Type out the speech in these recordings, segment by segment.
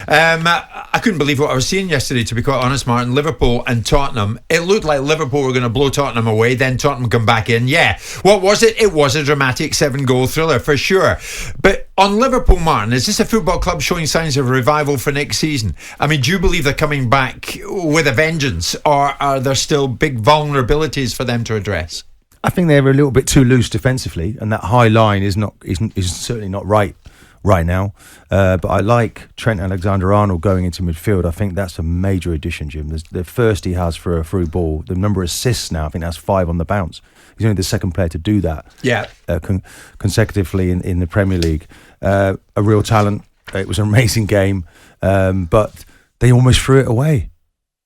I couldn't believe what I was seeing yesterday, to be quite honest, Martin. Liverpool and Tottenham. It looked like Liverpool were going to blow Tottenham away, then Tottenham come back in. Yeah. What was it? It was a dramatic 7-goal thriller, for sure. But on Liverpool, Martin, is this a football club showing signs of revival for next season? I mean, do you believe they're coming back with a vengeance, or are there still big vulnerabilities for them to address? I think they're a little bit too loose defensively, and that high line is certainly not right now. But I like Trent Alexander-Arnold going into midfield. I think that's a major addition, Jim. The first he has for a through ball, the number of assists now, I think that's 5 on the bounce. He's only the second player to do that consecutively in the Premier League. A real talent. It was an amazing game, but they almost threw it away.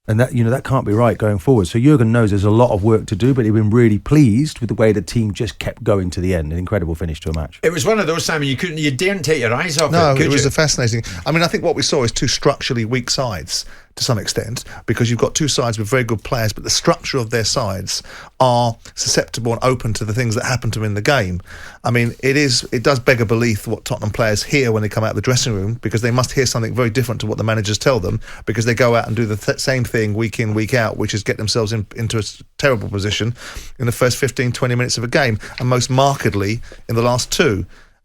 And that can't be right going forward. So Jurgen knows there's a lot of work to do, but he's been really pleased with the way the team just kept going to the end. An incredible finish to a match. It was one of those, Simon, you daren't take your eyes off it. No, it was a fascinating. I mean, I think what we saw is two structurally weak sides to some extent, because you've got two sides with very good players, but the structure of their sides are susceptible and open to the things that happen to them in the game. I mean, it does beg a belief what Tottenham players hear when they come out of the dressing room, because they must hear something very different to what the managers tell them, because they go out and do the same thing week in, week out, which is get themselves into a terrible position in the first 15-20 minutes of a game, and most markedly in the last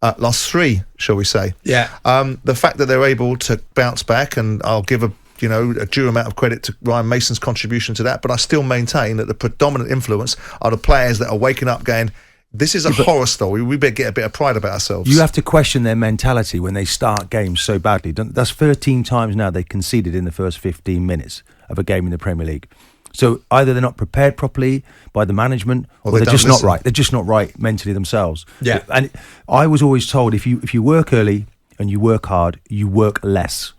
last three, shall we say. Yeah. The fact that they're able to bounce back, and I'll give a due amount of credit to Ryan Mason's contribution to that, but I still maintain that the predominant influence are the players that are waking up going, this is a horror story, we better get a bit of pride about ourselves. You have to question their mentality when they start games so badly. That's 13 times now they conceded in the first 15 minutes of a game in the Premier League. So either they're not prepared properly by the management, or they're just not right. They're just not right mentally themselves. Yeah. And I was always told, if you work early and you work hard, you work less.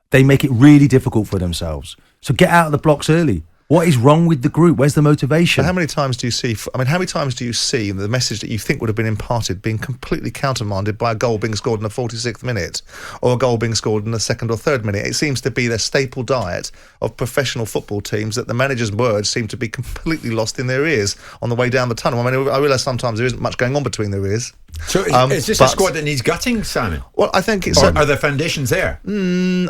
They make it really difficult for themselves. So get out of the blocks early. What is wrong with the group? Where's the motivation? But how many times do you see the message that you think would have been imparted being completely countermanded by a goal being scored in the 46th minute, or a goal being scored in the 2nd or 3rd minute? It seems to be their staple diet of professional football teams, that the manager's words seem to be completely lost in their ears on the way down the tunnel. I mean, I realise sometimes there isn't much going on between their ears. So is this a squad that needs gutting, Simon? Well, I think it's... Or are the foundations there?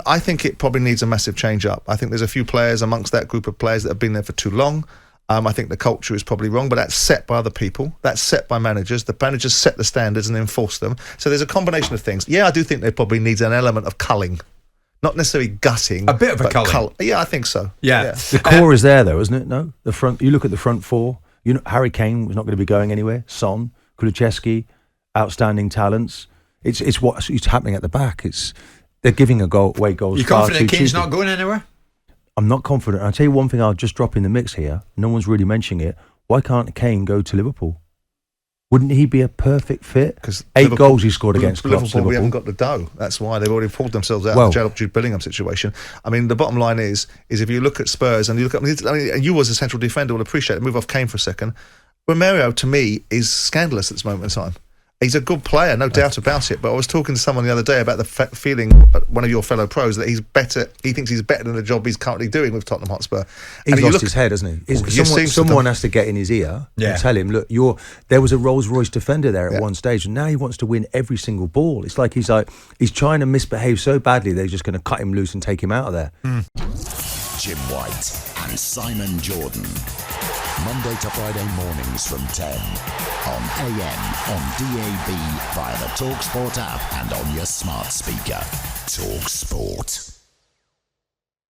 I think it probably needs a massive change-up. I think there's a few players amongst that group of players that have been there for too long. I think the culture is probably wrong, but that's set by other people. That's set by managers. The managers set the standards and enforce them. So there's a combination of things. Yeah, I do think there probably needs an element of culling. Not necessarily gutting. A bit of a culling. Yeah, I think so. Yeah. The core is there, though, isn't it? No? The front. You look at the front four. Harry Kane was not going to be going anywhere. Son, Kulusevski, outstanding talents. It's what's happening at the back. They're giving away goals. You confident Kane's not going anywhere? I'm not confident. I'll tell you one thing I'll just drop in the mix here. No one's really mentioning it. Why can't Kane go to Liverpool? Wouldn't he be a perfect fit? Because 8 goals he scored against Klopp's Liverpool. We haven't got the dough. That's why they've already pulled themselves out of the Jude Bellingham situation. I mean, the bottom line is if you look at Spurs and you look at, you as a central defender will appreciate it. Move off Kane for a second. Romero, to me, is scandalous at this moment in time. He's a good player, no doubt about it. But I was talking to someone the other day about the feeling, one of your fellow pros, that he's better. He thinks he's better than the job he's currently doing with Tottenham Hotspur. He's lost his head, hasn't he? Someone has to get in his ear and tell him, look, there was a Rolls-Royce defender there at one stage, and now he wants to win every single ball. It's like he's trying to misbehave so badly they're just going to cut him loose and take him out of there. Jim White and Simon Jordan. Monday to Friday mornings from 10 on AM, on DAB, via the talkSPORT app and on your smart speaker. talkSPORT.